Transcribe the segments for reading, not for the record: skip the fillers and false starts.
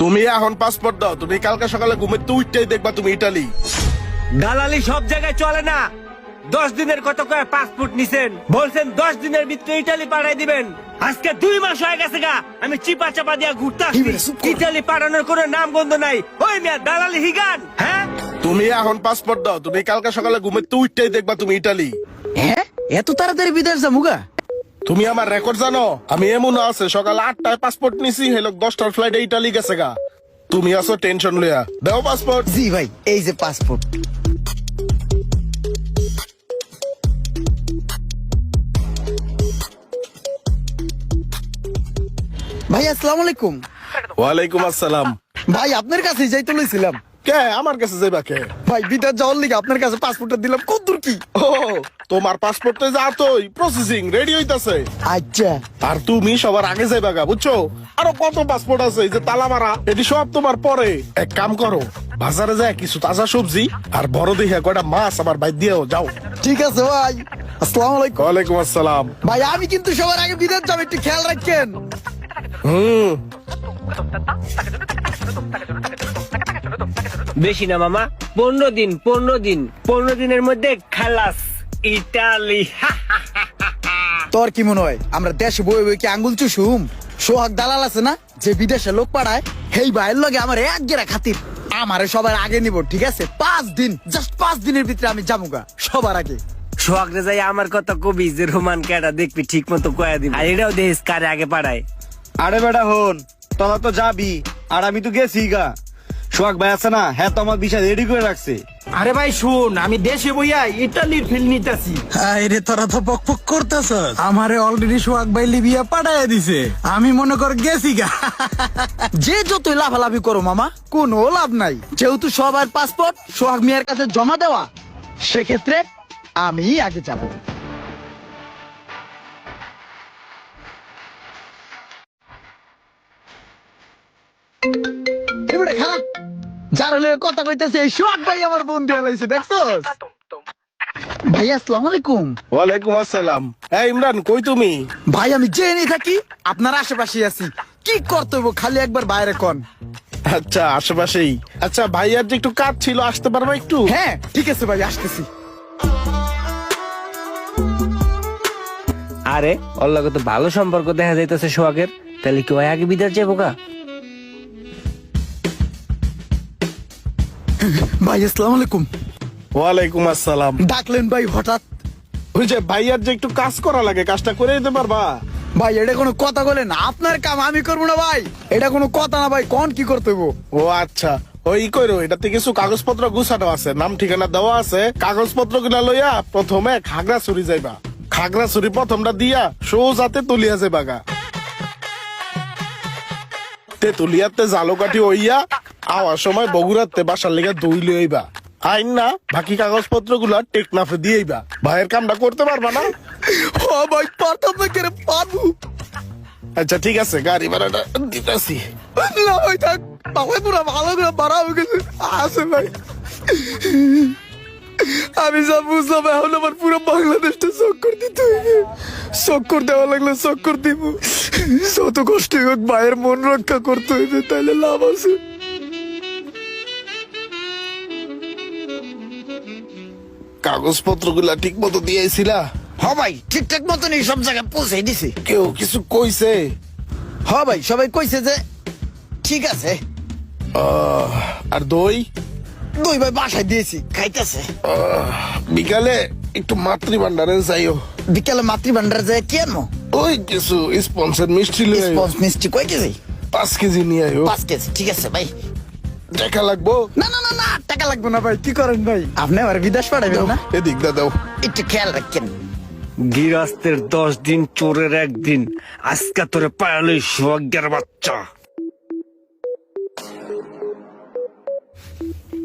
তুমি এখন পাসপোর্ট দাও, তুমি কালকে সকালে ঘুমে তো উঠতেই দেখবা তুমি ইটালি। দালালি সব জায়গায় চলে না। 10 দিনের কত করে পাসপোর্ট নিছেন, বলছেন 10 দিনের ভিতরে ইটালি পাঠাই দিবেন। আজকে 2 মাস হয়ে গেছে গা, আমি চিপা চাপা দিয়া ঘুরতে আসছি। ইটালি পাঠানোর কোনো নাম গন্ধ নাই। ওই মিয়া দালালি হিগান, হ্যাঁ? তুমি এখন পাসপোর্ট দাও, তুমি কালকে সকালে ঘুমে তো উঠতেই দেখবা তুমি ইটালি। হ্যাঁ, এত তাড়াতাড়ি বিদেশ যামুগা? তুমি আমার রেকর্ড জানো? আমি এমন আছে সকাল 8টায় পাসপোর্ট নিছি, হেলো 10টার ফ্লাইটে ইটালি গেছে গা। তুমি আসো টেনশন লইয়া, দাও পাসপোর্ট। জি ভাই, এই যে পাসপোর্ট। ভাই আসসালামু আলাইকুম। ওয়ালাইকুম আসসালাম। ভাই আপনার কাছে যাইতে লইছিলাম। কে আমার কাছে যাইবা কে? ভাই বিদেশ যাওয়ার লিগে আপনার কাছে পাসপোর্টটা দিলাম, কত দূর কি? ও তোমার পাসপোর্টে যা তোই প্রসেসিং রেডি হইতাছে। আচ্ছা, আর তুমি সবার আগে যাইবা গা, বুঝছো? আরো কত পাসপোর্ট আছে এই যে তালা মারা, এটি সব তোমার পরে। এক কাম করো, বাজারে যায় কিছু তাজা সবজি আর বড় দেখে কয়টা মাছ আমার বাইর দিয়েও যাও। ঠিক আছে ভাই। আসসালামু আলাইকুম। ওয়ালাইকুম আসসালাম। ভাই আমি কিন্তু সবার আগে বিদেশ যাবো, একটু খেয়াল রাখেন। হুম, বেশি না মামা, 15 দিন 15 দিনের মধ্যে খালাস ইটালি। তোর কি মনে হয় আমরা দেশে বই বই কি আঙ্গুল চুষুম? সোহাগ দালাল আছে না, যে বিদেশে লোক পাঠায়, হেই ভাইয়ের লগে আমার এক গেরা খাতির। আমারে সবার আগে নিব, ঠিক আছে? 5 দিন, জাস্ট 5 দিনের ভিতরে আমি যাবুগা সবার আগে। সোহাগরে যাই আমার কথা কবি যে রোমান কেডা দেখবি ঠিক মতো কয়া দিবি। আর এটাও দেশ কারে আগে পাঠায়। আরে বেটা হন, তোরা তো যাবি আর আমি তো গেছি গা। সোহাগ ভাই আছে না, হ্যাঁ তো আমার বিষয় রেডি করে রাখছে। আরে ভাই শুন, আমি দেশে বইয়া ইটালির ফিল নিতেছি। আরে তোরা তো পক পক করতেছস। আমারে অলরেডি সোহাগ ভাই লিবিয়া পাঠাইয়া দিছে, আমি মনে কর গেছি গা। যে যতই লাফালাফি করো মামা, কোনো লাভ নাই। যেহেতু সবার পাসপোর্ট সোহাগ মিয়ার কাছে জমা দেওয়া, সেক্ষেত্রে আমি আগে যাব। এবারে খারাপ যার হলে কথা কইতেছে এই সোহাগ ভাই আমার বন্ধু হলাইছে, দেখছস? ভাই আসসালামু আলাইকুম। ওয়ালাইকুম আসসালাম। এই ইমরান, কই তুমি? ভাই আমি জেনে থাকি আপনার আশেপাশে আছি, কি করতে হইব খালি একবার বাইরে কোন। আচ্ছা, আশেপাশেই। আচ্ছা ভাইয়ার যে একটু কাজ ছিল, আসতে পারবা একটু? হ্যাঁ ঠিক আছে ভাই, আসতেছি। আরে ওর লগে তো ভালো সম্পর্ক দেখা যাইতেছে সোহাগের, তাহলে কি ওই আগে বিদেশ যাবো গা? ভাই আসসালামু আলাইকুম। ওয়ালাইকুম আসসালাম। ডাকলেন ভাই হঠাৎ? ওই যে ভাইয়ার যে একটু কাজ করা লাগে, কাজটা করে দিতে পারবা? ভাই এটা কোনো কথা বলেন? আপনার কাম আমি করবো না ভাই, এটা কোনো কথা না ভাই। কোন কি করতে হইব? ও আচ্ছা, ওই কইরো, এটাতে কিছু কাগজপত্র গুছানো আছে, নাম ঠিকানা দেওয়া আছে। কাগজপত্র গুলা লইয়া প্রথমে খাগড়াছড়ি যাইবা। খাগড়াছড়ি প্রথমটা দিয়া সোজাতে তুলিয়া যাইবা গা। তে তুলিয়াতে জালকাঠি হইয়া আওয়ার সময় বগুড়াতে বাসার লেগে দই লইবা। আইন না বাকি কাগজপত্র গুলা টেকনাফে দিয়েইবা। ভাইয়ের কামটা করতে পারবা না? ও ভাই পারতাম না, কেন পারবো? আচ্ছা ঠিক আছে, গাড়ি ভাড়াটা দিতেছি। না ভাই থাক, বাবাই পুরো ভালো করে বাড়া হয়ে গেছে। আসে ভাই, আমি যা বুঝলাম এখন আমার পুরো বাংলাদেশটা চক্কর দিতে হইবে। চক্কর দেওয়া লাগলে চক্কর দিব, যত কষ্ট হোক ভাইয়ের মন রক্ষা করতে হইবে, তাইলে লাভ আছে। কাগজপত্র গুলা ঠিক মতো দিয়েছিলা? হ ভাই ঠিকঠাক মতন এই সব জায়গায় পৌঁছে দিছি। কেউ কিছু কইছে? হ ভাই সবাই কইছে যে ঠিক আছে। আর দই? দুই ভাই বাসায় দিয়েছি, খাইতেছে। বিকালে একটু মাতৃ ভান্ডারে যাইও। বিকালে মাতৃভান্ডার যায় কি আনবো? ওই কিছু স্পন্সর মিষ্টি লই আইও। স্পঞ্জ মিষ্টি কয় কেজি? 5 কেজি নিয়ে আইও। 5 কেজি, ঠিক আছে ভাই। টাকা লাগবো? না না না না, টাকা লাগবে না ভাই। কি করেন ভাই আপনি? আমার বিদেশ পাঠাবেন না? এদিক দা দাও। একটু খেয়াল রাখেন। গৃহস্থের 10 দিন, চোরের 1 দিন। আজকে তোরে পায়ালে সোহাগের বাচ্চা।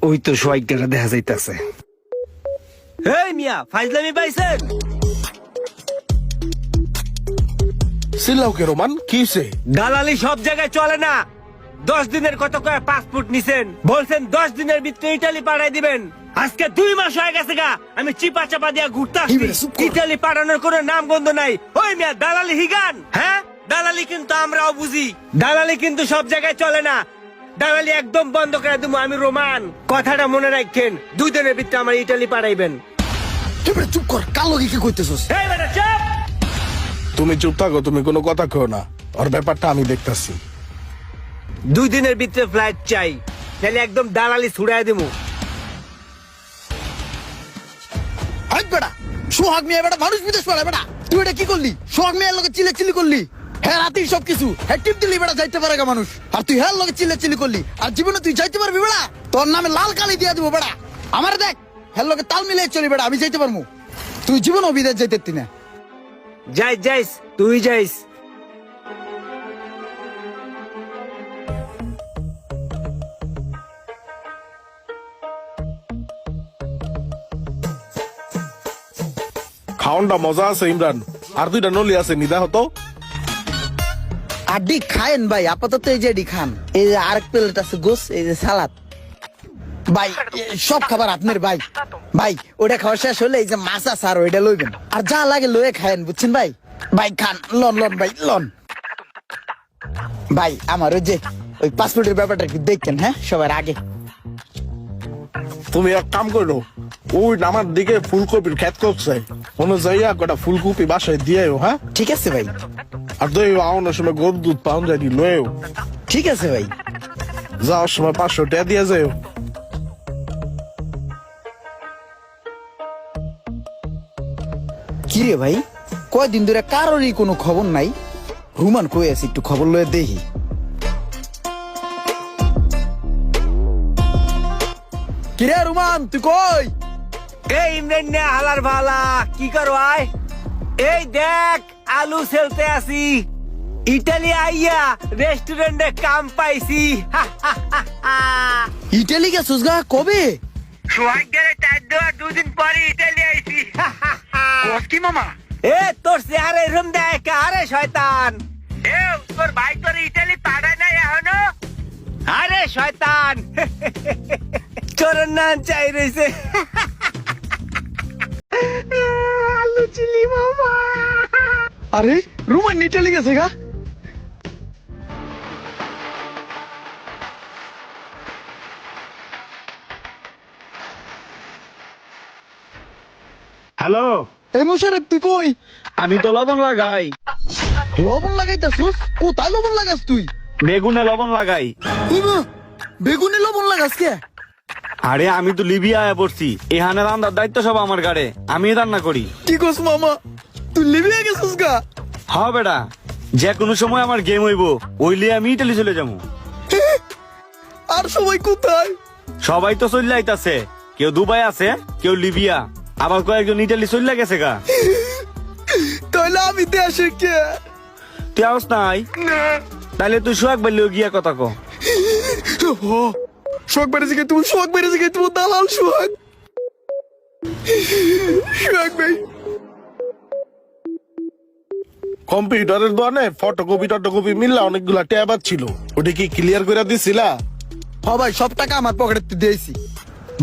ওই তো সোহাগেরা দেখা যাইতাছে। এই মিয়া ফাইজলামি পাইছেন? সিলাও কে রোমান, কি হইছে? দালালি সব জায়গায় চলে না। 10 দিনের কত করে পাসপোর্ট নিছেন, বলছেন 10 দিনের ভিতরে ইটালি পাঠাই দিবেন। আজকে 2 মাস হয়ে গেছে গা, আমি চিপা চাপা দিয়া ঘুরতে আসছি। ইটালি পাঠানোর কোনো নাম গন্ধ নাই। ওই মিয়া দালালি হিগান, হ্যাঁ? দালালি কিন্তু আমরাও বুঝি, দালালি কিন্তু সব জায়গায় চলে না। দালালি একদম বন্ধ করে দেবো। আমি রোমান, কথাটা মনে রাখেন, 2 দিনের ভিতরে আমার ইটালি পাঠাইবেন। এবারে চুপ কর, কাল লগে কি কইতেছস? এই বেটা চুপ। তুমি চুপ থাকো, তুমি কোনো কথা কও না, ওর ব্যাপারটা আমি দেখতাছি। 2 দিনের ভিতরে ফ্লাইট চাই, তাহলে একদম দালালি ছুড়াই দেবো। হাই বেটা, সোহাগ মিয়া বেটা মানুষ বিদেশ পাড়ায় বেটা। তুই এটা কি করলি? সোহাগ মিয়ার লগে চিল্লাচিল্লি করলি। হ্যাঁ রাতেই সবকিছু হ্যাঁ টিপ দিলি বেটা, যাইতে পারে গা মানুষ। আর তুই হ্যাঁ লগে চিল্লাচিল্লি করলি, আর জীবনে তুই যাইতে পারবি বেটা? তোর নামে লাল কালি দিয়া দিব বেটা। আমার দেখ হ্যাঁ লগে তাল মিলাই চলি বেটা, আমি যাইতে পারবো। তুই জীবন বিদেশ যাইতে না। যাইস তুই যাইস। খাওনটা মজা আছে ইমরান, আর 2টা নলি আছে, নিদা হতো। আড্ডি খায়েন ভাই, আপাতত এই যে এডি খান। এই যে আরেক প্লেট আছে গোস, এই যে সালাদ। ভাই সব খাবার আপনার ভাই। ভাই ওটা খাওয়া শেষ হলে এই যে মাছ আছে আর ওইটা লইবেন, আর যা লাগে লয়ে খায়েন, বুঝছেন ভাই? ভাই খান, লন লন ভাই লন। ভাই আমার ওই যে ওই পাসপোর্টের ব্যাপারটা একটু দেখতেন হ্যাঁ সবার আগে। তুমি এক কাম করো, ওই আমার দিকে ফুলকপির খেত করছে, মনে যাইয়া কটা ফুলকপি বাসায় দিয়েও। হ্যাঁ ঠিক আছে ভাই, আর দই আওয়ানোর সময় গরুর দুধ পাউন যায়নি লয়েও। ঠিক আছে ভাই। যাওয়ার সময় 500 টাকা দিয়ে যাও। কি রে ভাই, কয়দিন ধরে কারোরই কোনো খবর নাই। রুমান কই আছে, একটু খবর লয়ে দেখি। কিরে রুমান তুই কই? এই ইমরান না হালার ভালা, কি করো আয়? এই দেখ আলু সেলতে আসি, ইটালি আইয়া রেস্টুরেন্টে কাম পাইছি। ইটালি গেছিস গা কবে? সোহাগ গেলে 2 দিন পরে ইটালি আইছি। কি মামা? এ তোর চেহারা এরম দেয় আরে শয়তান। এ তোর ভাই তোর ইটালি পাঠায় নাই এখনো? আরে শয়তান, তোর নাম চাই রয়েছে। আলু চিলি মামা। আরে রুমান ইটালি গেছে গা? হ্যালো, এই মোশারফ তুই কই? আমি তো লবণ লাগাই। লবণ লাগাইতাছস? কোথায় লবণ লাগাস তুই? বেগুনে লবণ লাগাই। ইমা, বেগুনে লবণ লাগাস কে? আরে আমি তো লিবিয়া আয়া পড়ছি, এখানে রান্নার দায়িত্ব সব আমার ঘাড়ে, আমি রান্না করি। কি কস মামা, তুই লিবিয়া গেছিস গা? হ্যাঁ বেটা, যে কোনো সময় আমার গেম হইব, ওইলে আমি ইটালি চলে যাবো। আর সবাই কোথায়? সবাই তো চলে আইতাছে, কেউ দুবাই আছে, কেউ লিবিয়া, আবার কয়েকজন ইটালি চলে গেছে গা। তাহলে আমি দেশে কে? তুই আস নাই? তাহলে তুই সোহাগ বাইলে গিয়া কথা কো। শোক বেড়েছে গে তুমি, শোক বেড়েছে গে তুমি, দালাল সোহাগ। সোহাগ ভাই কম্পিউটারের দোকানে ফটোকপি মিললা অনেকগুলা ট্যাব ছিল, ওটা কি ক্লিয়ার করে দিছিলা? হ ভাই, সব টাকা আমার পকেটে দিয়েছি।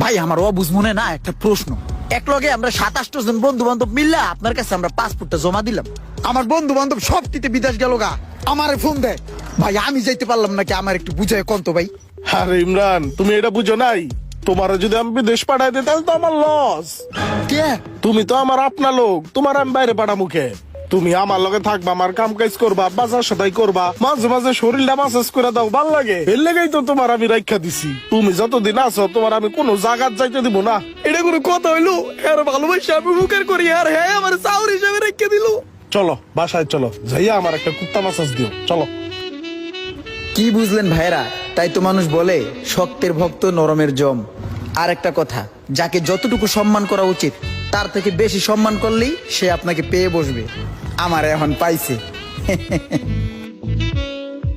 ভাই আমার অবুঝ মনে না একটা প্রশ্ন, এক লগে আমরা 27 জন বন্ধু বান্ধব মিললা আপনার কাছে আমরা পাসপোর্টটা জমা দিলাম। আমার বন্ধু বান্ধব সব তিতে বিদেশ গেল গা, আমারে ফোন দেয়। ভাই আমি যাইতে পারলাম নাকি, আমার একটু বুঝায় কোন তো ভাই। আরে ইমরান, তুমি এটা বুঝো নাই? তোমার যদি আমি বিদেশ পাঠাই দিই তাহলে তো আমার লস। কে? তুমি তো আমার আপনা লোক, তোমার আমি বাইরে পাঠা মুখে। তুমি আমার লগে থাকবা, আমার কাম কাজ করবা, বাজার সদাই করবা, মাঝে মাঝে শরীরটা মাসাজ করে দাও, ভাল লাগে। এর লেগেই তো তোমার আমি রাখা দিছি। তুমি যতদিন আছো তোমার আমি কোনো জায়গার যাইতে দিব না। এটা কোনো কথা হইলো? হ্যাঁ ভালোবাসা আমি মুখের করি, আর হ্যাঁ আমার চাউর হিসাবে রেখে দিল। চলো বাসায় চলো, যাইয়া আমার একটা কুত্তা মাসাজ দিও, চলো। কি বুঝলেন ভাইরা? তাই তো মানুষ বলে শক্তের ভক্ত নরমের জম। আর একটা কথা, যাকে যতটুকু সম্মান করা উচিত তার থেকে বেশি সম্মান করলেই সে আপনাকে পেয়ে বসবে। আমার এখন পাইছে।